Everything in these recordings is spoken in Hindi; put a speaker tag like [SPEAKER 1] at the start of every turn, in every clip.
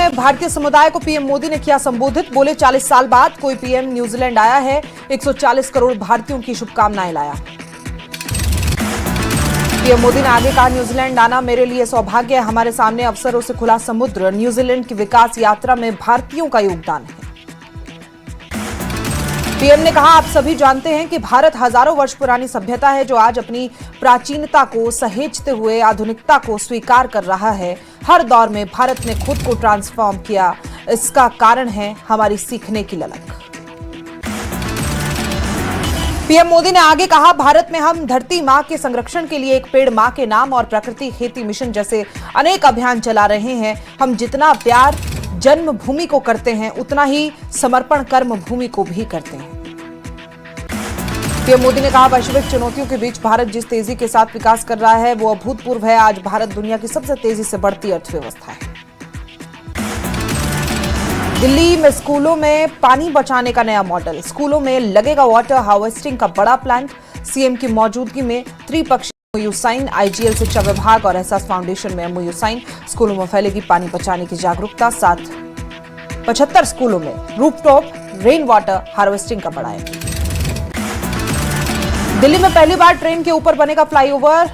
[SPEAKER 1] में भारतीय समुदाय को पीएम मोदी ने किया संबोधित। बोले 40 साल बाद कोई पीएम न्यूजीलैंड आया है, 140 करोड़ भारतीयों की शुभकामनाएं लाया। पीएम मोदी ने आगे कहा, न्यूजीलैंड आना मेरे लिए सौभाग्य है, हमारे सामने अवसरों से खुला समुद्र। न्यूजीलैंड की विकास यात्रा में भारतीयों का योगदान है। पीएम ने कहा, आप सभी जानते हैं कि भारत हजारों वर्ष पुरानी सभ्यता है जो आज अपनी प्राचीनता को सहेजते हुए आधुनिकता को स्वीकार कर रहा है। हर दौर में भारत ने खुद को ट्रांसफॉर्म किया, इसका कारण है हमारी सीखने की ललक। पीएम मोदी ने आगे कहा, भारत में हम धरती मां के संरक्षण के लिए एक पेड़ मां के नाम और प्रकृति खेती मिशन जैसे अनेक अभियान चला रहे हैं। हम जितना प्यार जन्मभूमि को करते हैं उतना ही समर्पण कर्म भूमि को भी करते हैं। पीएम मोदी ने कहा, वैश्विक चुनौतियों के बीच भारत जिस तेजी के साथ विकास कर रहा है वो अभूतपूर्व है। आज भारत दुनिया की सबसे तेजी से बढ़ती अर्थव्यवस्था है। दिल्ली में स्कूलों में पानी बचाने का नया मॉडल, स्कूलों में लगेगा वाटर हार्वेस्टिंग का बड़ा प्लांट। सीएम की मौजूदगी में त्रिपक्षीय एमओयू साइन, आईजीएल शिक्षा विभाग और एहसास फाउंडेशन में एमओयू साइन। स्कूलों में फैलेगी पानी बचाने की जागरूकता। साथ 75 स्कूलों में रूफटॉप रेन वाटर हार्वेस्टिंग का बढ़ाया। दिल्ली में पहली बार ट्रेन के ऊपर बनेगा फ्लाईओवर।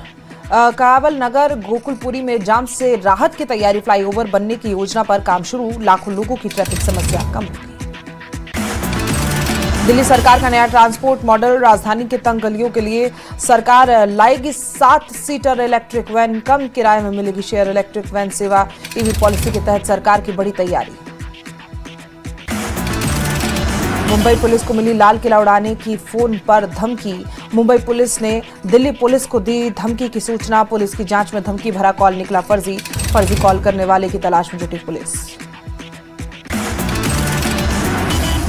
[SPEAKER 1] कावल नगर गोकुलपुरी में जाम से राहत की तैयारी। फ्लाईओवर बनने की योजना पर काम शुरू, लाखों लोगों की ट्रैफिक समस्या कम होगी। दिल्ली सरकार का नया ट्रांसपोर्ट मॉडल, राजधानी के तंग गलियों के लिए सरकार लाएगी 7 सीटर इलेक्ट्रिक वैन। कम किराए में मिलेगी शेयर इलेक्ट्रिक वैन सेवा। ईवी पॉलिसी के तहत सरकार की बड़ी तैयारी। मुंबई पुलिस को मिली लाल किला उड़ाने की फोन पर धमकी। मुंबई पुलिस ने दिल्ली पुलिस को दी धमकी की सूचना। पुलिस की जांच में धमकी भरा कॉल निकला फर्जी। फर्जी कॉल करने वाले की तलाश में जुटी पुलिस।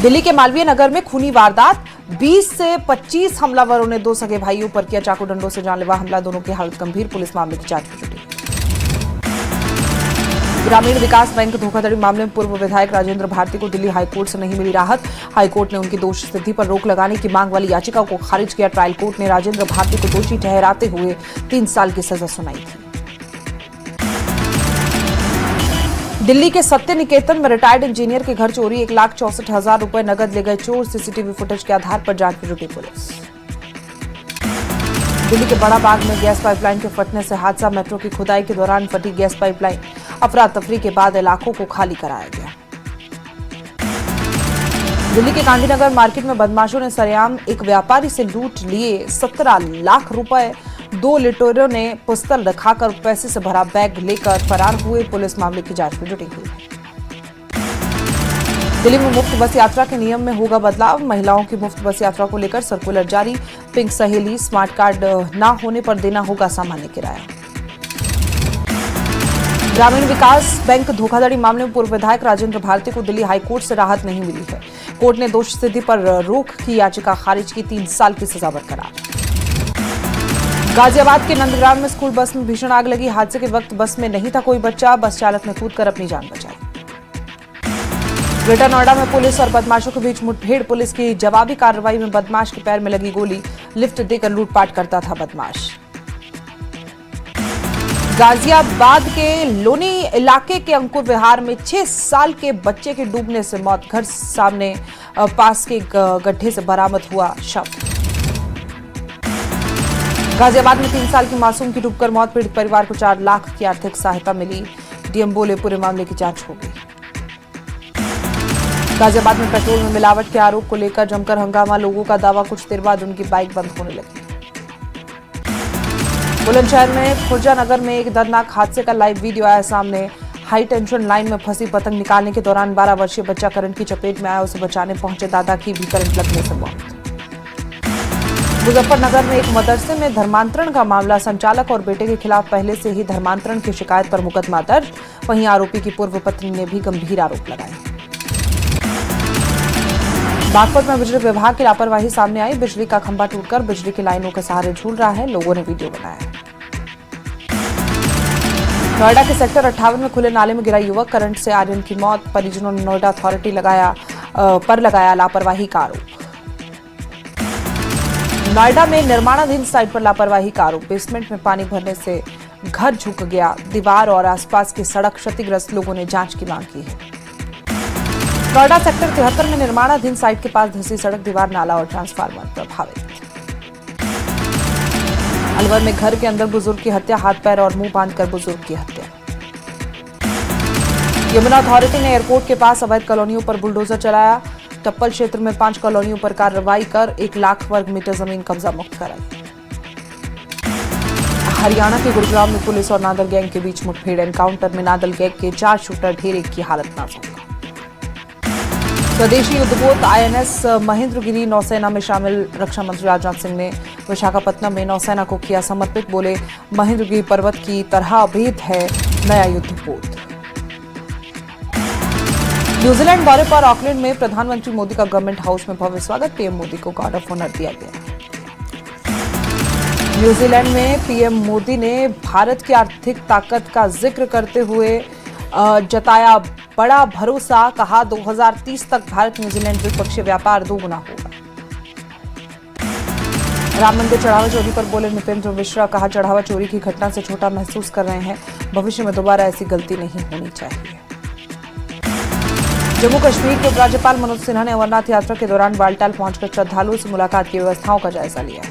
[SPEAKER 1] दिल्ली के मालवीय नगर में खूनी वारदात, 20 से 25 हमलावरों ने 2 सगे भाइयों पर किया चाकू डंडों से जानलेवा हमला। दोनों की हालत गंभीर, पुलिस मामले की जांच में जुटी। ग्रामीण विकास बैंक धोखाधड़ी मामले में पूर्व विधायक राजेंद्र भारती को दिल्ली हाईकोर्ट से नहीं मिली राहत। हाईकोर्ट ने उनकी दोष सिद्धि पर रोक लगाने की मांग वाली याचिका को खारिज किया। ट्रायल कोर्ट ने राजेंद्र भारती को दोषी ठहराते हुए 3 साल की सजा सुनाई थी। दिल्ली के सत्य निकेतन में रिटायर्ड इंजीनियर के घर चोरी, 1,64,000 रुपए नगद ले गए चोर। सीसीटीवी फुटेज के आधार पर जांच में जुटी पुलिस। दिल्ली के बड़ा बाग में गैस पाइपलाइन के फटने से हादसा, मेट्रो की खुदाई के दौरान फटी गैस पाइपलाइन। अफरा तफरी के बाद इलाकों को खाली कराया गया। दिल्ली के गांधीनगर मार्केट में बदमाशों ने सरेआम एक व्यापारी से लूट लिए 17 लाख रुपए। 2 लुटेरों ने पिस्तौल दिखाकर पैसे से भरा बैग लेकर फरार हुए। पुलिस मामले की जांच में जुटी हुई है। दिल्ली में मुफ्त बस यात्रा के नियम में होगा बदलाव। महिलाओं की मुफ्त बस यात्रा को लेकर सर्कुलर जारी। पिंक सहेली स्मार्ट कार्ड न होने पर देना होगा सामान्य किराया। ग्रामीण विकास बैंक धोखाधड़ी मामले में पूर्व विधायक राजेंद्र भारती को दिल्ली हाईकोर्ट से राहत नहीं मिली है। कोर्ट ने दोष सिद्धि पर रोक की याचिका खारिज की, 3 साल की सजा बरकरार। गाजियाबाद के नंदग्राम में स्कूल बस में भीषण आग लगी। हादसे के वक्त बस में नहीं था कोई बच्चा, बस चालक ने कूदकर अपनी जान बचाई। ग्रेटर नोएडा में पुलिस और बदमाशों के बीच मुठभेड़, पुलिस की जवाबी कार्रवाई में बदमाश के पैर में लगी गोली। लिफ्ट देकर लूटपाट करता था बदमाश। गाजियाबाद के लोनी इलाके के अंकुर विहार में 6 साल के बच्चे के डूबने से मौत। घर सामने पास के गड्ढे से बरामद हुआ शव। गाजियाबाद में 3 साल की मासूम की डूबकर मौत। पीड़ित परिवार को 4 लाख की आर्थिक सहायता मिली। डीएम बोले पूरे मामले की जांच होगी। गाजियाबाद में पेट्रोल में मिलावट के आरोप को लेकर जमकर हंगामा। लोगों का दावा, कुछ देर बाद उनकी बाइक बंद होने लगी। बुलंदशहर में खुर्जा नगर में एक दर्दनाक हादसे का लाइव वीडियो आया सामने। हाई टेंशन लाइन में फंसी पतंग निकालने के दौरान 12 वर्षीय बच्चा करंट की चपेट में आया। उसे बचाने पहुंचे दादा की भी करंट लगने से मौत। मुजफ्फरनगर में एक मदरसे में धर्मांतरण का मामला, संचालक और बेटे के खिलाफ पहले से ही धर्मांतरण की शिकायत पर मुकदमा दर्ज। वहीं आरोपी की पूर्व पत्नी ने भी गंभीर आरोप लगाए। बागपत में बिजली विभाग की लापरवाही सामने आई। बिजली का खंभा टूटकर बिजली की लाइनों के सहारे झूल रहा है, लोगों ने वीडियो बनाया। नोएडा के सेक्टर 58 में खुले नाले में गिरा युवक, करंट से आर्यन की मौत। परिजनों ने नोएडा अथॉरिटी लगाया लापरवाही का आरोप। नोएडा में निर्माणाधीन साइट पर लापरवाही का आरोप। बेसमेंट में पानी भरने से घर झुक गया, दीवार और आसपास की सड़क क्षतिग्रस्त। लोगों ने जांच की मांग की है। नोएडा सेक्टर 73 में निर्माणाधीन साइट के पास धंसी सड़क, दीवार, नाला और ट्रांसफार्मर प्रभावित। अलवर में घर के अंदर बुजुर्ग की हत्या, हाथ पैर और मुंह बांधकर बुजुर्ग की हत्या। यमुना अथॉरिटी ने एयरपोर्ट के पास अवैध कॉलोनियों पर बुलडोजर चलाया। टप्पल क्षेत्र में 5 कॉलोनियों पर कार्रवाई कर 1 लाख वर्ग मीटर जमीन कब्जा मुक्त कराई। हरियाणा के गुरुग्राम में पुलिस और नादल गैंग के बीच मुठभेड़, एनकाउंटर में नादल गैंग के 4 शूटर ढेर, एक की हालत नाजुक। स्वदेशी युद्धपोत आईएनएस महेंद्रगिरी नौसेना में शामिल। रक्षा मंत्री राजनाथ सिंह ने विशाखापत्तनम में नौसेना को किया समर्पित। बोले, महेंद्रगिरी पर्वत की तरह अभेद है नया युद्धपोत। न्यूजीलैंड दौरे पर ऑकलैंड में प्रधानमंत्री मोदी का गवर्नमेंट हाउस में भव्य स्वागत। पीएम मोदी को गार्ड ऑफ ऑनर दिया गया। न्यूजीलैंड में पीएम मोदी ने भारत की आर्थिक ताकत का जिक्र करते हुए जताया बड़ा भरोसा। कहा, 2030 तक भारत न्यूजीलैंड द्विपक्षीय व्यापार 2 गुना होगा। राम मंदिर चढ़ावा चोरी पर बोले नृपेंद्र मिश्रा। कहा, चढ़ावा चोरी की घटना से छोटा महसूस कर रहे हैं, भविष्य में दोबारा ऐसी गलती नहीं होनी चाहिए। जम्मू कश्मीर के उपराज्यपाल मनोज सिन्हा ने अमरनाथ यात्रा के दौरान बालटाल पहुंचकर श्रद्धालुओं से मुलाकात की व्यवस्थाओं का जायजा लिया।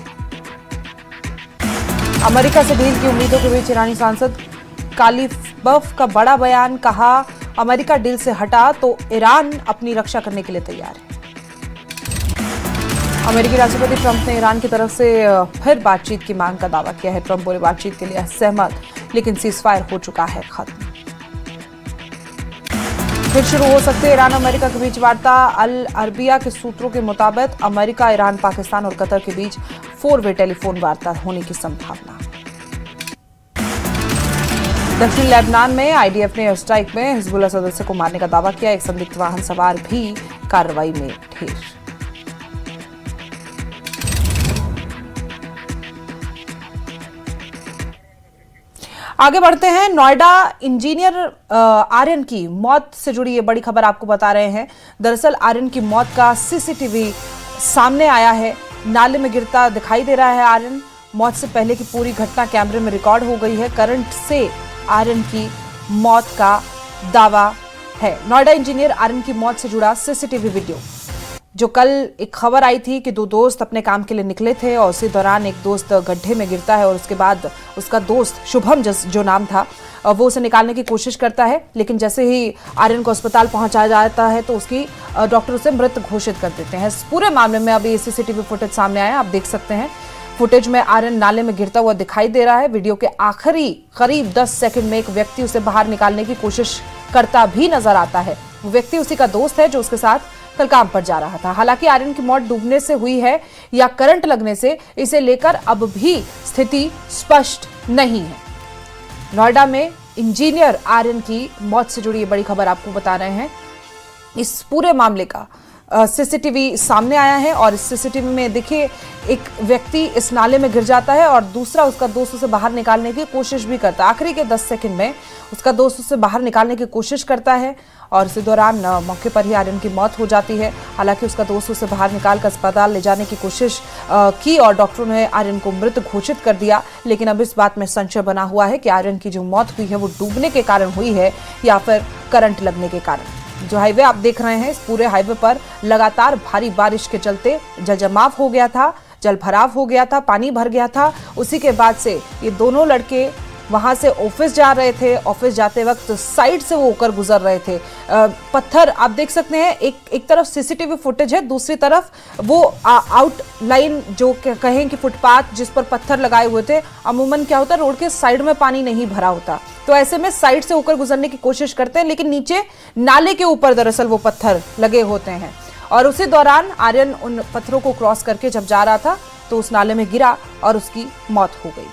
[SPEAKER 1] अमेरिका से डील की उम्मीदों के बीच ईरानी सांसद कालिबफ का बड़ा बयान। कहा, अमेरिका डील से हटा तो ईरान अपनी रक्षा करने के लिए तैयार है। अमेरिकी राष्ट्रपति ट्रंप ने ईरान की तरफ से फिर बातचीत की मांग का दावा किया है। ट्रंप बोले, बातचीत के लिए सहमत, लेकिन सीजफायर हो चुका है खत्म। फिर शुरू हो सकती है ईरान अमेरिका के बीच वार्ता। अल अरबिया के सूत्रों के मुताबिक अमेरिका, ईरान, पाकिस्तान और कतर के बीच 4 वे टेलीफोन वार्ता होने की संभावना। दक्षिण लेबनान में आईडीएफ ने एयर स्ट्राइक में हिजबुल्लाह सदस्य को मारने का दावा किया। एक संदिग्ध वाहन सवार भी कार्रवाई में ढेर। आगे बढ़ते हैं। नोएडा इंजीनियर आर्यन की मौत से जुड़ी ये बड़ी खबर आपको बता रहे हैं। दरअसल आर्यन की मौत का सीसीटीवी सामने आया है। नाले में गिरता दिखाई दे रहा है आर्यन। मौत से पहले की पूरी घटना कैमरे में रिकॉर्ड हो गई है। करंट से आर्यन की मौत का दावा है। नोएडा इंजीनियर आर्यन की मौत से जुड़ा सीसीटीवी वीडियो, जो कल एक खबर आई थी कि 2 दोस्त अपने काम के लिए निकले थे और उसी दौरान एक दोस्त गड्ढे में गिरता है और उसके बाद उसका दोस्त शुभम जो नाम था वो उसे निकालने की कोशिश करता है। लेकिन जैसे ही आर्यन को अस्पताल पहुंचाया जाता है तो उसकी डॉक्टर उसे मृत घोषित कर देते हैं। इस पूरे मामले में अभी सीसीटीवी फुटेज सामने आया, आप देख सकते हैं। फुटेज में आर्यन नाले में गिरता हुआ दिखाई दे रहा है। वीडियो के आखिरी करीब 10 सेकंड में एक व्यक्ति उसे बाहर निकालने की कोशिश करता भी नजर आता है। वो व्यक्ति उसी का दोस्त है जो उसके साथ कल काम पर जा रहा था। हालांकि आर्यन की मौत डूबने से हुई है या करंट लगने से, इसे लेकर अब भी स्थिति स्पष्ट नहीं है। नोएडा में इंजीनियर आर्यन की मौत से जुड़ी ये बड़ी खबर आपको बता रहे हैं। इस पूरे मामले का सीसीटीवी सामने आया है और इस सीसीटीवी में देखिए एक व्यक्ति इस नाले में गिर जाता है और दूसरा उसका दोस्त उसे बाहर निकालने की कोशिश भी करता है। आखिरी के 10 सेकंड में उसका दोस्त उसे बाहर निकालने की कोशिश करता है और इसी दौरान मौके पर ही आर्यन की मौत हो जाती है। हालांकि उसका दोस्त उसे बाहर निकालकर अस्पताल ले जाने की कोशिश की और डॉक्टरों ने आर्यन को मृत घोषित कर दिया। लेकिन अब इस बात में संशय बना हुआ है कि आर्यन की जो मौत हुई है वो डूबने के कारण हुई है या फिर करंट लगने के कारण। जो हाईवे आप देख रहे हैं, इस पूरे हाईवे पर लगातार भारी बारिश के चलते जलजमाव हो गया था, जल भराव हो गया था, पानी भर गया था। उसी के बाद से ये दोनों लड़के वहां से ऑफिस जा रहे थे। ऑफिस जाते वक्त साइड से वो होकर गुजर रहे थे। पत्थर आप देख सकते हैं, एक तरफ सीसीटीवी फुटेज है, दूसरी तरफ वो आउटलाइन जो कहें कि फुटपाथ जिस पर पत्थर लगाए हुए थे। अमूमन क्या होता है, रोड के साइड में पानी नहीं भरा होता, तो ऐसे में साइड से होकर गुजरने की कोशिश करते हैं, लेकिन नीचे नाले के ऊपर दरअसल वो पत्थर लगे होते हैं। और उसी दौरान आर्यन उन पत्थरों को क्रॉस करके जब जा रहा था तो उस नाले में गिरा और उसकी मौत हो गई।